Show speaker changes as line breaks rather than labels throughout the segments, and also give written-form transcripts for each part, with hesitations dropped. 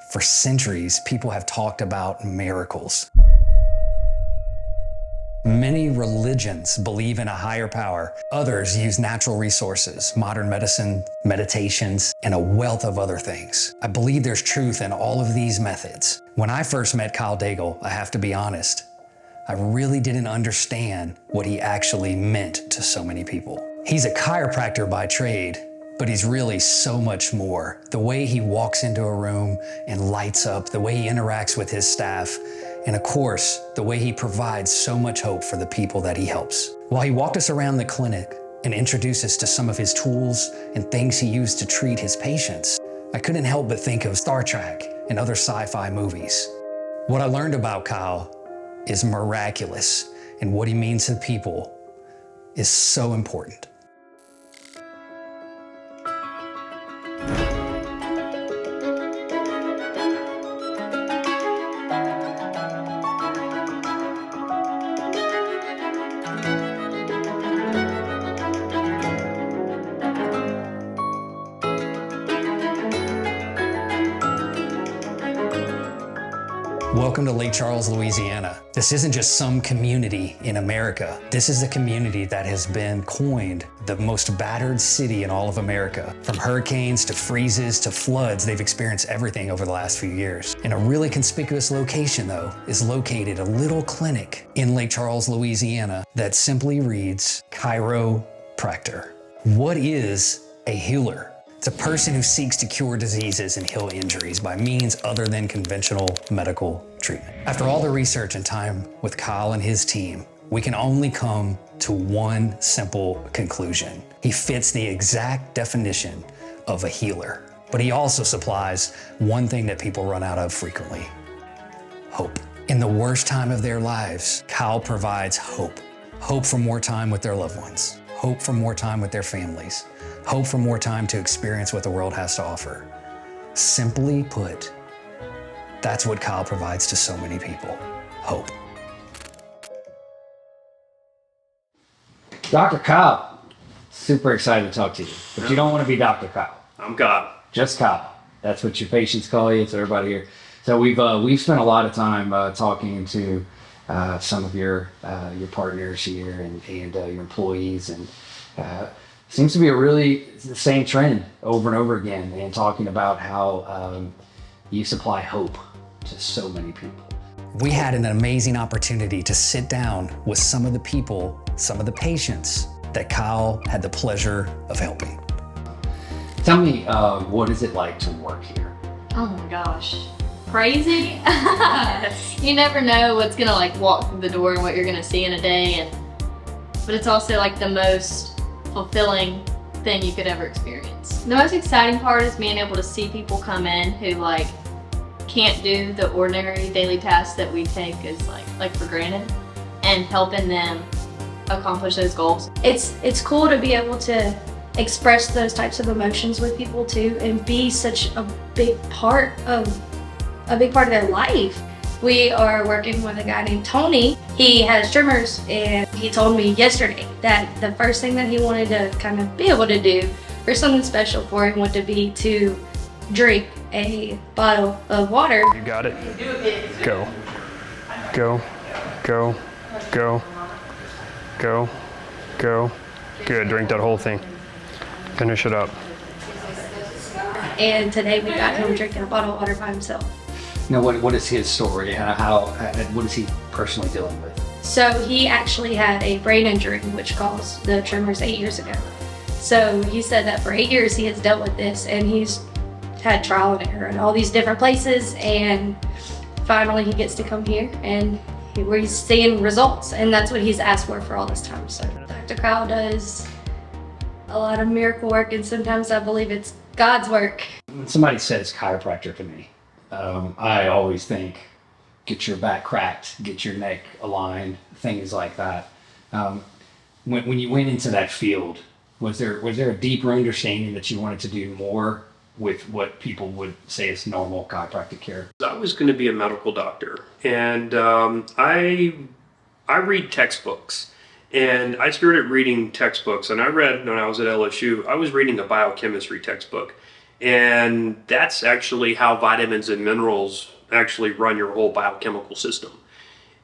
For centuries, people have talked about miracles. Many religions believe in a higher power. Others use natural resources, modern medicine, meditations, and a wealth of other things. I believe there's truth in all of these methods. When I first met Kyle Daigle, I have to be honest, I really didn't understand what he actually meant to so many people. He's a chiropractor by trade, but he's really so much more. The way he walks into a room and lights up, the way he interacts with his staff, and of course, the way he provides so much hope for the people that he helps. While he walked us around the clinic and introduced us to some of his tools and things he used to treat his patients, I couldn't help but think of Star Trek and other sci-fi movies. What I learned about Kyle is miraculous, and what he means to people is so important. Welcome to Lake Charles, Louisiana. This isn't just some community in America. This is the community that has been coined the most battered city in all of America. From hurricanes to freezes to floods, they've experienced everything over the last few years. In a really conspicuous location, though, is located a little clinic in Lake Charles, Louisiana that simply reads chiropractor. What is a healer? It's a person who seeks to cure diseases and heal injuries by means other than conventional medical treatment. After all the research and time with Kyle and his team, we can only come to one simple conclusion. He fits the exact definition of a healer, but he also supplies one thing that people run out of frequently: hope. In the worst time of their lives, Kyle provides hope. Hope for more time with their loved ones. Hope for more time with their families. Hope for more time to experience what the world has to offer. Simply put, that's what Kyle provides to so many people: hope. Dr. Kyle, super excited to talk to you, but you don't want to be Dr. Kyle.
I'm Kyle.
Just Kyle. That's what your patients call you. It's everybody here. So we've spent a lot of time talking to some of your partners here and your employees, and seems to be the same trend over and over again, and talking about how you supply hope to so many people. We had an amazing opportunity to sit down with some of the people, some of the patients that Kyle had the pleasure of helping. Tell me, what is it like to work here?
Oh my gosh. Crazy. You never know what's gonna walk through the door and what you're gonna see in a day, but it's also the most fulfilling thing you could ever experience. The most exciting part is being able to see people come in who can't do the ordinary daily tasks that we take as for granted, and helping them accomplish those goals.
It's cool to be able to express those types of emotions with people too, and be such a big part of their life. We are working with a guy named Tony. He has tremors, and he told me yesterday that the first thing that he wanted to kind of be able to do for something special for him would be to drink a bottle of water.
You got it. Go. Go. Go. Go. Go. Go. Good. Drink that whole thing. Finish it up.
And today we got him drinking a bottle of water by himself.
Now, what is his story? What is he personally dealing with?
So he actually had a brain injury which caused the tremors 8 years ago. So he said that for 8 years he has dealt with this, and he's had trial and error in all these different places, and finally he gets to come here and he's seeing results, and that's what he's asked for all this time. So Dr. Kyle does a lot of miracle work, and sometimes I believe it's God's work.
When somebody says chiropractor to me, I always think, get your back cracked, get your neck aligned, things like that. When you went into that field, was there a deeper understanding that you wanted to do more with what people would say is normal chiropractic care?
I was going to be a medical doctor, and I read textbooks, and I started reading textbooks, and I read when I was at LSU, I was reading a biochemistry textbook.
And that's actually how vitamins and minerals actually run your whole biochemical system.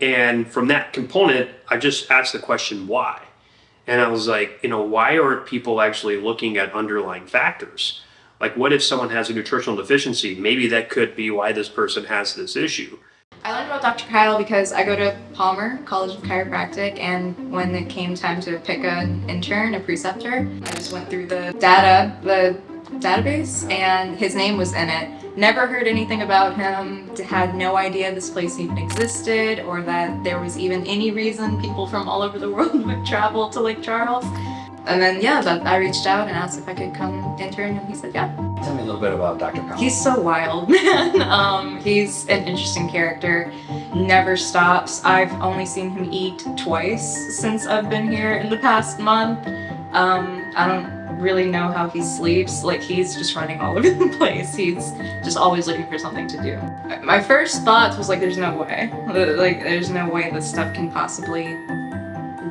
And from that component, I just asked the question, why? And I was like, why aren't people actually looking at underlying factors? Like, what if someone has a nutritional deficiency? Maybe that could be why this person has this issue.
I learned about Dr. Kyle because I go to Palmer College of Chiropractic, and when it came time to pick an intern, a preceptor, I just went through the database, and his name was in it. Never heard anything about him, had no idea this place even existed or that there was even any reason people from all over the world would travel to Lake Charles. And then, I reached out and asked if I could come intern, and he said, yeah.
Tell me a little bit about Dr. Kyle.
He's so wild, man. He's an interesting character, never stops. I've only seen him eat twice since I've been here in the past month. I don't really know how he sleeps. Like, he's just running all over the place. He's just always looking for something to do. My first thoughts was like, there's no way. Like, there's no way this stuff can possibly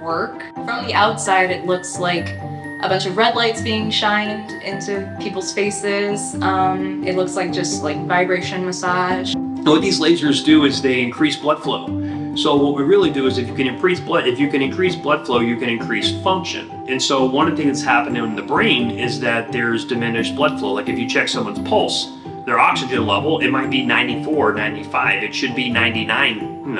work. From the outside, it looks like a bunch of red lights being shined into people's faces. It looks like just like vibration massage.
What these lasers do is they increase blood flow. So what we really do is if you can increase blood flow, you can increase function. And so one of the things that's happening in the brain is that there's diminished blood flow. Like if you check someone's pulse, their oxygen level, it might be 94, 95. It should be 99,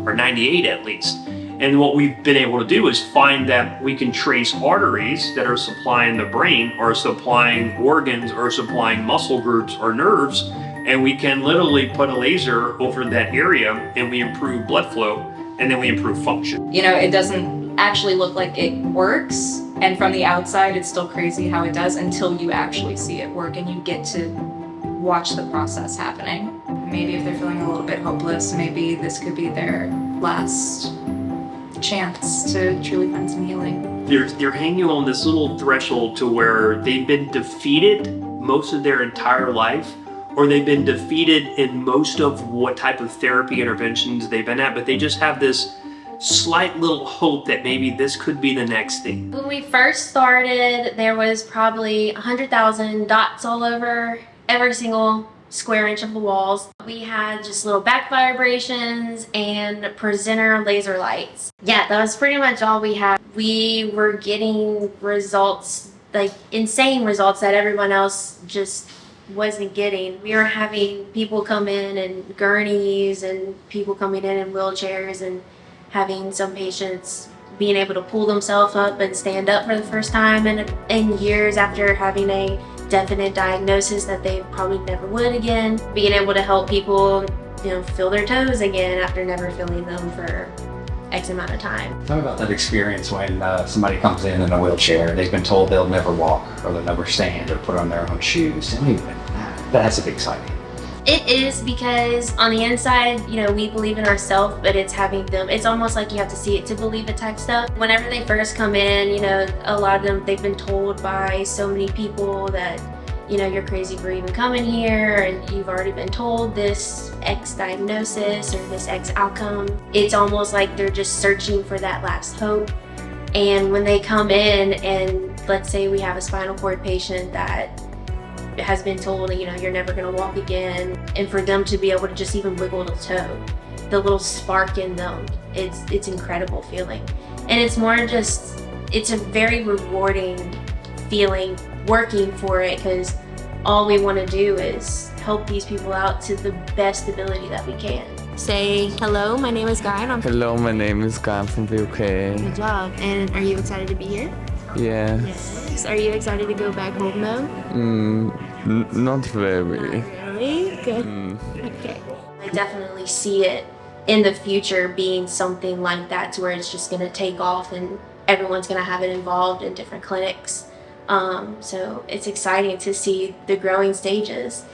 or 98 at least. And what we've been able to do is find that we can trace arteries that are supplying the brain or supplying organs or supplying muscle groups or nerves, and we can literally put a laser over that area and we improve blood flow and then we improve function.
It doesn't actually look like it works, and from the outside it's still crazy how it does until you actually see it work and you get to watch the process happening. Maybe if they're feeling a little bit hopeless, maybe this could be their last chance to truly find some healing.
They're hanging on this little threshold to where they've been defeated most of their entire life, or they've been defeated in most of what type of therapy interventions they've been at, but they just have this slight little hope that maybe this could be the next thing.
When we first started, there was probably 100,000 dots all over every single square inch of the walls. We had just little back vibrations and presenter laser lights. Yeah, that was pretty much all we had. We were getting results, like insane results that everyone else just wasn't getting. We were having people come in gurneys and people coming in wheelchairs, and having some patients being able to pull themselves up and stand up for the first time in years after having a definite diagnosis that they probably never would again. Being able to help people, feel their toes again after never feeling them for X amount of time.
Tell me about that experience when somebody comes in a wheelchair. They've been told they'll never walk or they'll never stand or put on their own shoes. Tell me that. That's exciting.
It is, because on the inside, we believe in ourselves, but it's having them, it's almost like you have to see it to believe it type stuff. Whenever they first come in, a lot of them, they've been told by so many people that, you're crazy for even coming here, and you've already been told this X diagnosis or this X outcome. It's almost like they're just searching for that last hope. And when they come in, and let's say we have a spinal cord patient that has been told, you're never going to walk again, and for them to be able to just even wiggle the toe, the little spark in them, it's incredible feeling. And it's more just, it's a very rewarding feeling working for it, because all we want to do is help these people out to the best ability that we can. Say hello, my name is Guy, and I'm
Hello, my name is Guy from the UK.
Good job. And are you excited to be here?
Yeah.
Yes. Are you excited to go back home though?
Not very.
Really? Good. Okay. I definitely see it in the future being something like that, to where it's just going to take off and everyone's going to have it involved in different clinics. So it's exciting to see the growing stages.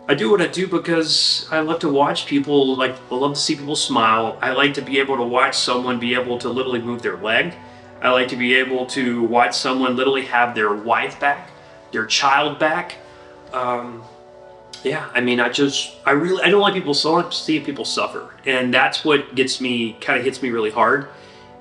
I do what I do because I love to watch people, I love to see people smile. I like to be able to watch someone be able to literally move their leg. I like to be able to watch someone literally have their wife back, their child back. I don't like people see people suffer. And that's what hits me really hard.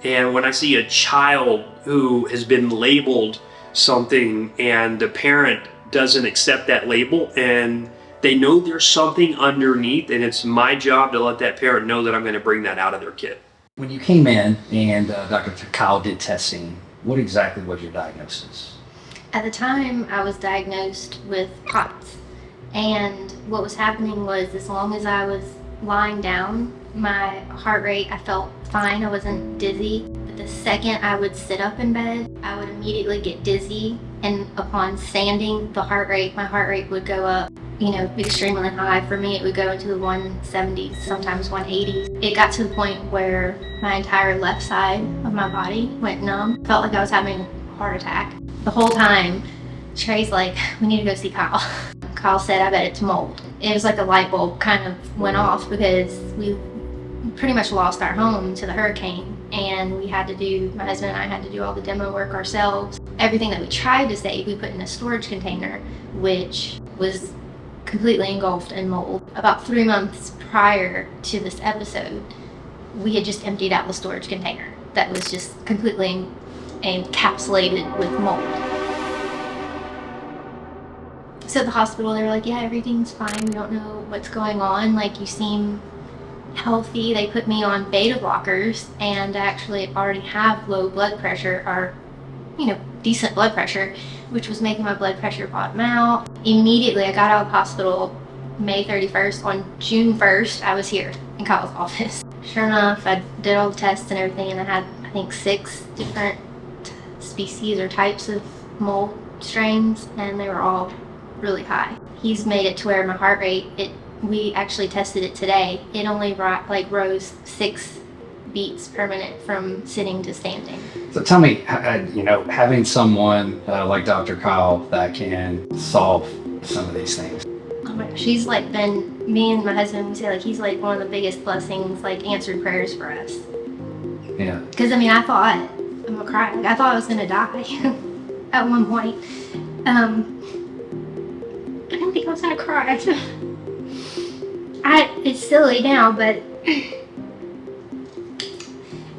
And when I see a child who has been labeled something and the parent doesn't accept that label, and they know there's something underneath, and it's my job to let that parent know that I'm going to bring that out of their kid.
When you came in and Dr. Kyle did testing, what exactly was your diagnosis?
At the time, I was diagnosed with POTS. And what was happening was, as long as I was lying down, my heart rate, I felt fine. I wasn't dizzy. But the second I would sit up in bed, I would immediately get dizzy. And upon standing, my heart rate would go up, extremely high. For me, it would go into the 170s, sometimes 180s. It got to the point where my entire left side of my body went numb. Felt like I was having a heart attack. The whole time, Trey's like, we need to go see Kyle. Kyle said, I bet it's mold. It was like a light bulb kind of went off because we pretty much lost our home to the hurricane, and my husband and I had to do all the demo work ourselves. Everything that we tried to save, we put in a storage container, which was completely engulfed in mold. About 3 months prior to this episode, we had just emptied out the storage container that was just completely encapsulated with mold. So at the hospital, they were like, yeah, everything's fine. We don't know what's going on. Like, you seem healthy. They put me on beta blockers, and I actually already have low blood pressure, or, decent blood pressure, which was making my blood pressure bottom out. Immediately, I got out of the hospital May 31st. On June 1st, I was here in Kyle's office. Sure enough, I did all the tests and everything, and I had, I think, 6 different species or types of mold strains, and they were all really high. He's made it to where my heart rate, we actually tested it today, it only rose 6 beats per minute from sitting to standing.
So tell me, having someone like Dr. Kyle that can solve some of these things.
Oh my gosh, he's been, me and my husband, we say he's one of the biggest blessings, answered prayers for us.
Yeah.
Because I thought, I'm gonna cry, I thought I was gonna die at one point. I didn't think I was gonna cry. It's silly now, but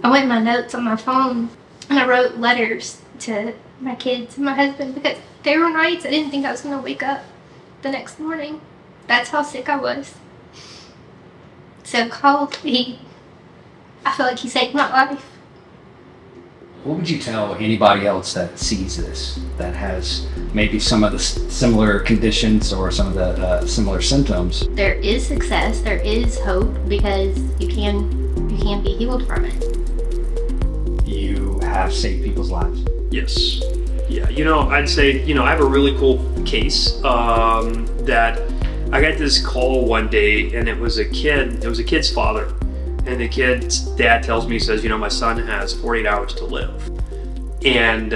I went in my notes on my phone and I wrote letters to my kids and my husband, because there were nights I didn't think I was gonna wake up the next morning. That's how sick I was. So called me. I feel like he saved my life.
What would you tell anybody else that sees this, that has maybe some of the similar conditions or some of the similar symptoms?
There is success, there is hope, because you can be healed from it.
You have saved people's lives.
Yes. Yeah, I'd say, I have a really cool case that I got this call one day, and it was a kid's father. And the kid's dad tells me, he says, my son has 48 hours to live. And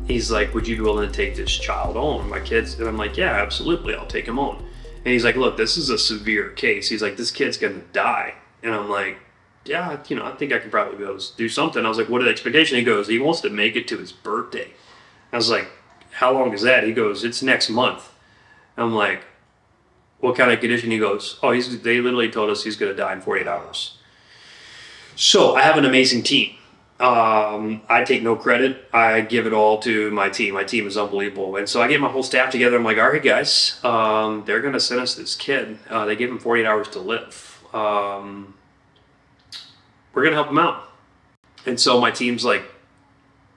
he's like, would you be willing to take this child on? My kids, and I'm like, yeah, absolutely, I'll take him on. And he's like, look, this is a severe case. He's like, this kid's gonna die. And I'm like, yeah, I think I can probably be able to do something. I was like, what are the expectations? He goes, he wants to make it to his birthday. I was like, how long is that? He goes, it's next month. I'm like, what kind of condition? He goes, oh, they literally told us he's gonna die in 48 hours. So I have an amazing team. I take no credit. I give it all to my team. My team is unbelievable. And so I get my whole staff together. I'm like, all right, guys, they're going to send us this kid. They give him 48 hours to live. We're going to help him out. And so my team's like,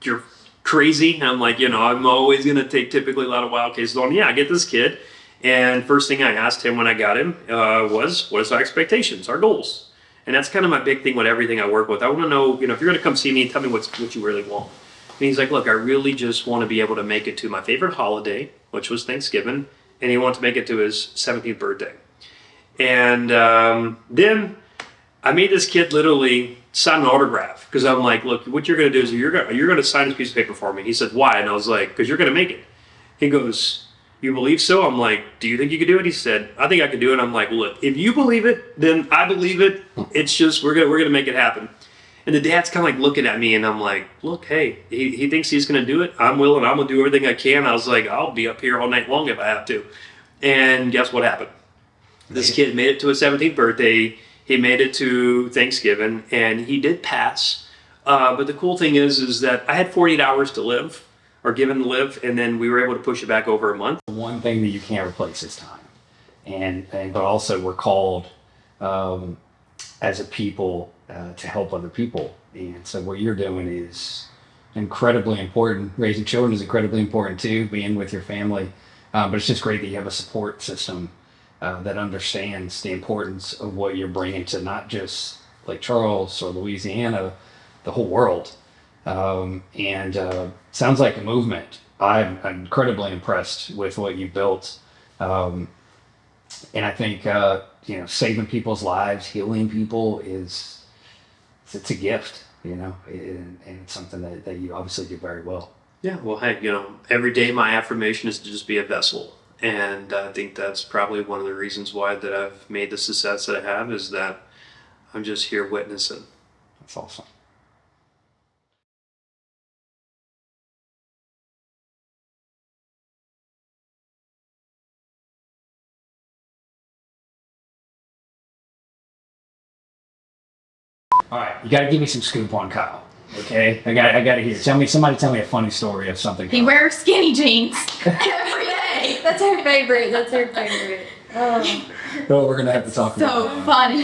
you're crazy. And I'm like, I'm always going to take typically a lot of wild cases on. Yeah, I get this kid. And first thing I asked him when I got him was, what is our expectations, our goals? And that's kind of my big thing with everything I work with. I want to know, if you're going to come see me, tell me what you really want. And he's like, look, I really just want to be able to make it to my favorite holiday, which was Thanksgiving, and he wanted to make it to his 17th birthday. And then I made this kid literally sign an autograph, because I'm like, look, what you're going to do is you're going to sign this piece of paper for me. He said, why? And I was like, because you're going to make it. He goes, you believe so? I'm like, do you think you could do it? He said, I think I could do it. I'm like, look, if you believe it, then I believe it. It's just, we're gonna make it happen. And the dad's kind of looking at me, and I'm like, look, hey, he thinks he's gonna do it. I'm willing. I'm gonna do everything I can. I was like, I'll be up here all night long if I have to. And guess what happened? This kid made it to his 17th birthday. He made it to Thanksgiving, and he did pass. But the cool thing is that I had 48 hours to live. or given to live, and then we were able to push it back over a month.
One thing that you can't replace is time, but also we're called as a people to help other people, and so what you're doing is incredibly important. Raising children is incredibly important too, being with your family, but it's just great that you have a support system that understands the importance of what you're bringing to not just Lake Charles or Louisiana, the whole world. Sounds like a movement. I'm incredibly impressed with what you built. And I think, saving people's lives, healing people it's a gift, and it's something that you obviously do very well.
Yeah, well, hey, every day my affirmation is to just be a vessel. And I think that's probably one of the reasons why that I've made the success that I have, is that I'm just here witnessing.
That's awesome. All right, you got to give me some scoop on Kyle, okay? I got to hear. Somebody tell me a funny story of something.
He wears skinny jeans every day.
That's her favorite. That's her favorite.
Oh, we're gonna have to talk about
So
that.
funny.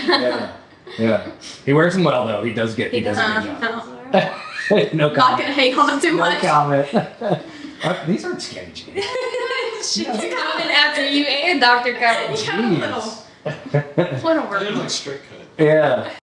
Yeah. He wears them well though. He does a good job. No
Not
comment.
gonna hate on him too
No
much.
comment. These aren't skinny jeans.
She's coming after you and Dr. Cummings.
Jeez.
Little word.
Like straight cut.
Yeah.